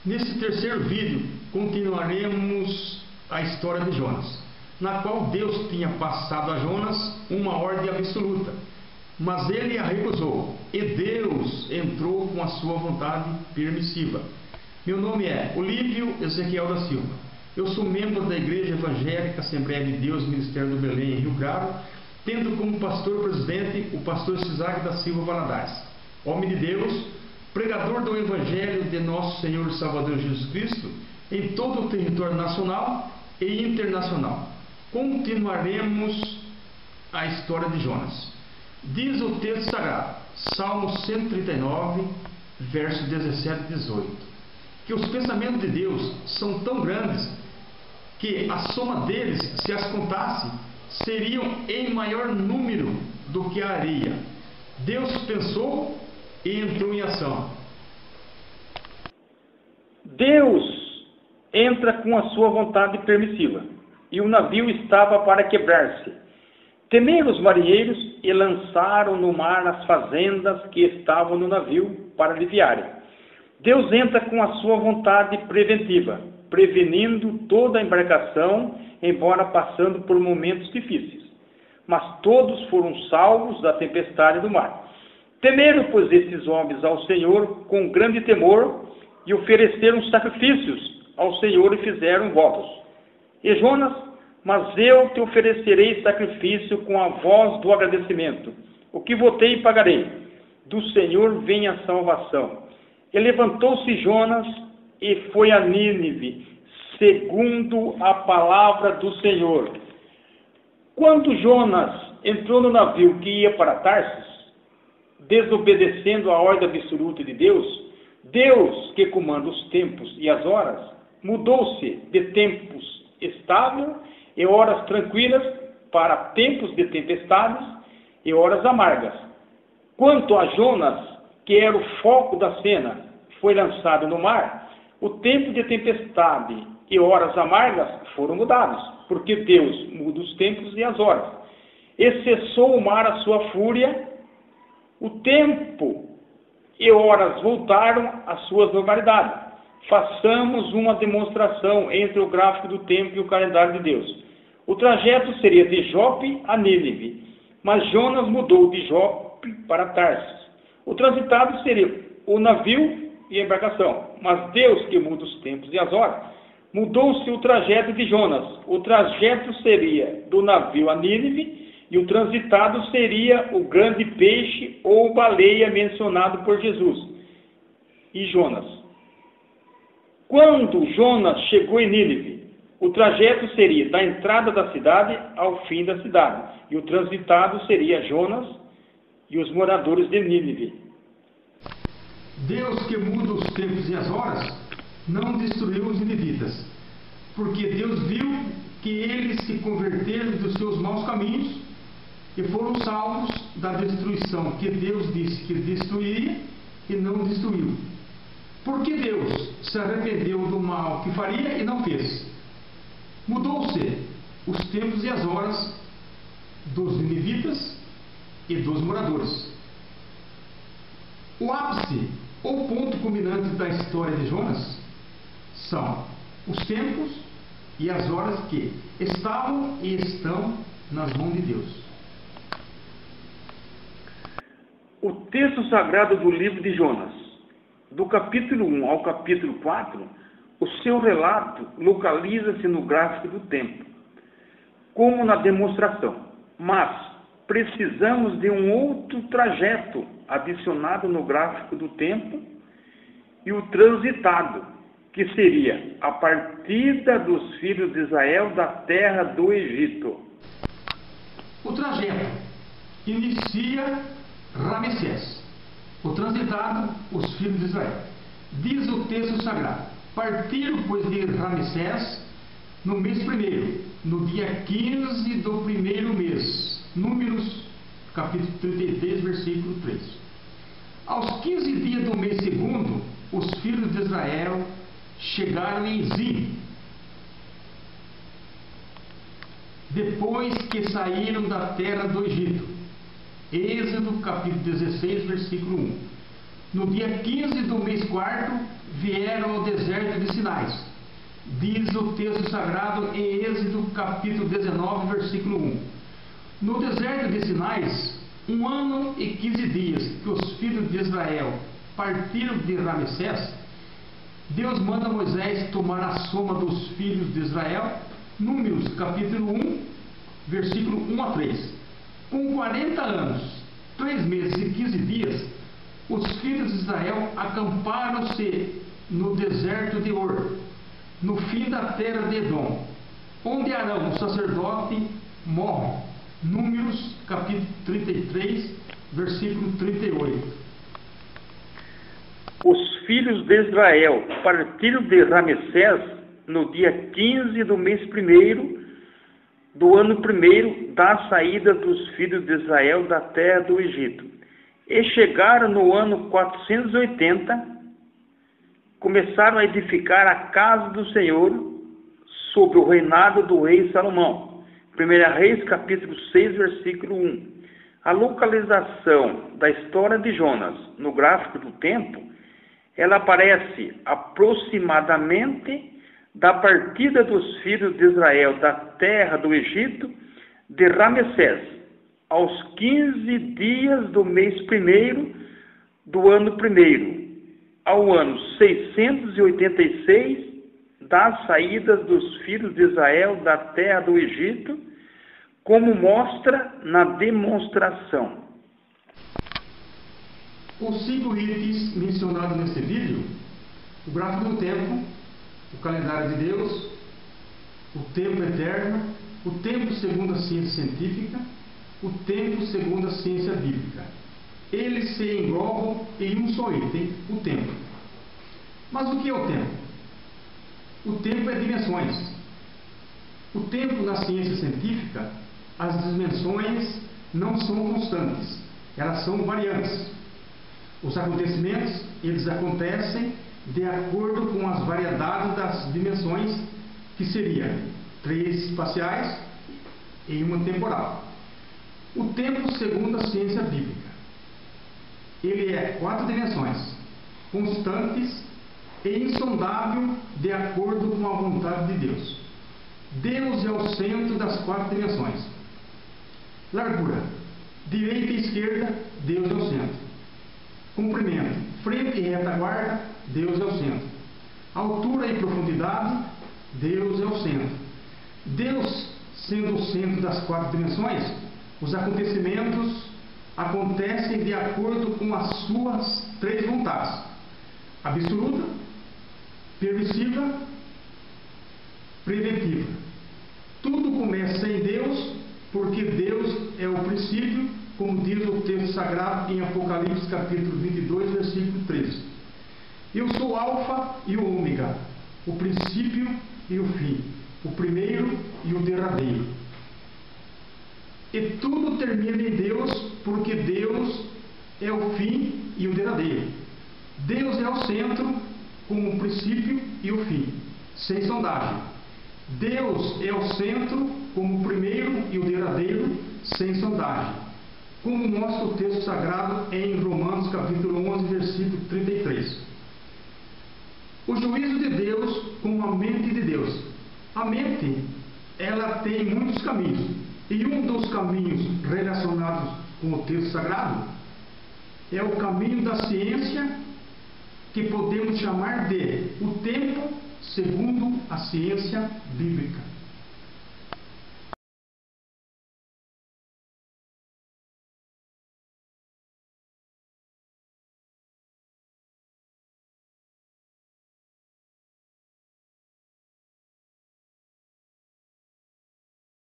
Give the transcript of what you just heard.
Nesse terceiro vídeo, continuaremos a história de Jonas, na qual Deus tinha passado a Jonas uma ordem absoluta, mas ele a recusou, e Deus entrou com a sua vontade permissiva. Meu nome é Olívio Ezequiel da Silva. Eu sou membro da Igreja Evangélica Assembleia de Deus, Ministério do Belém, em Rio Claro, tendo como pastor-presidente o pastor Cisaque da Silva Valadares, homem de Deus, pregador do Evangelho de nosso Senhor e Salvador Jesus Cristo em todo o território nacional e internacional. Continuaremos a história de Jonas. Diz o texto sagrado, Salmo 139, verso 17 e 18, que os pensamentos de Deus são tão grandes que a soma deles, se as contasse, seriam em maior número do que a areia. Deus pensou e entrou em ação. Deus entra com a sua vontade permissiva, e o navio estava para quebrar-se. Temeram os marinheiros e lançaram no mar as fazendas que estavam no navio para aliviarem. Deus entra com a sua vontade preventiva, prevenindo toda a embarcação, embora passando por momentos difíceis. Mas todos foram salvos da tempestade do mar. Temeram, pois, esses homens ao Senhor com grande temor e ofereceram sacrifícios ao Senhor e fizeram votos. E Jonas, mas eu te oferecerei sacrifício com a voz do agradecimento. O que votei pagarei. Do Senhor vem a salvação. E levantou-se Jonas e foi a Nínive, segundo a palavra do Senhor. Quando Jonas entrou no navio que ia para Tarsis, desobedecendo a ordem absoluta de Deus, Deus, que comanda os tempos e as horas, mudou-se de tempos estáveis e horas tranquilas para tempos de tempestades e horas amargas. Quanto a Jonas, que era o foco da cena, foi lançado no mar, o tempo de tempestade e horas amargas foram mudados, porque Deus muda os tempos e as horas. E cessou o mar a sua fúria. O tempo e horas voltaram às suas normalidades. Façamos uma demonstração entre o gráfico do tempo e o calendário de Deus. O trajeto seria de Jope a Nínive, mas Jonas mudou de Jope para Tarsis. O transitado seria o navio e a embarcação, mas Deus, que muda os tempos e as horas, mudou-se o trajeto de Jonas. O trajeto seria do navio a Nínive, e o transitado seria o grande peixe ou baleia mencionado por Jesus e Jonas. Quando Jonas chegou em Nínive, o trajeto seria da entrada da cidade ao fim da cidade, e o transitado seria Jonas e os moradores de Nínive. Deus, que muda os tempos e as horas, não destruiu os ninivitas, porque Deus viu que eles se converteram dos seus maus caminhos e foram salvos da destruição que Deus disse que destruiria e não destruiu. Porque Deus se arrependeu do mal que faria e não fez. Mudou-se os tempos e as horas dos ninivitas e dos moradores. O ápice ou ponto culminante da história de Jonas são os tempos e as horas que estavam e estão nas mãos de Deus. O texto sagrado do livro de Jonas, do capítulo 1 ao capítulo 4, o seu relato localiza-se no gráfico do tempo, como na demonstração, mas precisamos de um outro trajeto adicionado no gráfico do tempo e o transitado, que seria a partida dos filhos de Israel da terra do Egito. O trajeto inicia Ramsés, o transitado, os filhos de Israel. Diz o texto sagrado: partiram, pois, de Ramsés no mês primeiro, no dia 15 do primeiro mês. Números, capítulo 33, versículo 3. Aos 15 dias do mês segundo, os filhos de Israel chegaram em Zim, depois que saíram da terra do Egito. Êxodo capítulo 16, versículo 1. No dia 15 do mês quarto, vieram ao deserto de Sinais. Diz o texto sagrado em Êxodo capítulo 19, versículo 1. No deserto de Sinais, 1 ano e 15 dias que os filhos de Israel partiram de Ramessés, Deus manda Moisés tomar a soma dos filhos de Israel, Números capítulo 1, versículo 1 a 3. Com 40 anos, 3 meses e 15 dias, os filhos de Israel acamparam-se no deserto de Or, no fim da terra de Edom, onde Arão, o sacerdote, morre. Números capítulo 33, versículo 38. Os filhos de Israel partiram de Ramessés no dia 15 do mês primeiro do ano primeiro da saída dos filhos de Israel da terra do Egito. E chegaram no ano 480, começaram a edificar a casa do Senhor sob o reinado do rei Salomão. 1 Reis capítulo 6, versículo 1. A localização da história de Jonas no gráfico do tempo, ela aparece aproximadamente da partida dos filhos de Israel da terra do Egito de Ramessés, aos 15 dias do mês primeiro do ano primeiro, ao ano 686 das saídas dos filhos de Israel da terra do Egito, como mostra na demonstração. Os 5 itens mencionados neste vídeo, o gráfico do tempo, o calendário de Deus, o tempo eterno, o tempo segundo a ciência científica, o tempo segundo a ciência bíblica. Eles se englobam em um só item, o tempo. Mas o que é o tempo? O tempo é dimensões. O tempo na ciência científica, as dimensões não são constantes, elas são variantes. Os acontecimentos, eles acontecem de acordo com as variedades das dimensões, que seriam 3 espaciais e uma temporal. O tempo segundo a ciência bíblica, ele é 4 dimensões, constantes e insondável de acordo com a vontade de Deus. Deus é o centro das 4 dimensões. Largura, direita e esquerda, Deus é o centro. Comprimento, frente e retaguarda, Deus é o centro. Altura e profundidade, Deus é o centro. Deus sendo o centro das 4 dimensões, os acontecimentos acontecem de acordo com as suas 3 vontades: absoluta, permissiva, preventiva. Tudo começa em Deus, porque Deus é o princípio, como diz o texto sagrado em Apocalipse capítulo 22, versículo 13. Eu sou o alfa e o ômega, o princípio e o fim, o primeiro e o derradeiro. E tudo termina em Deus, porque Deus é o fim e o derradeiro. Deus é o centro, como o princípio e o fim, sem sondagem. Deus é o centro, como o primeiro e o derradeiro, sem sondagem, como mostra o texto sagrado em Romanos capítulo 11, versículo 33. O juízo de Deus com a mente de Deus. A mente, ela tem muitos caminhos, e um dos caminhos relacionados com o texto sagrado é o caminho da ciência, que podemos chamar de o tempo segundo a ciência bíblica.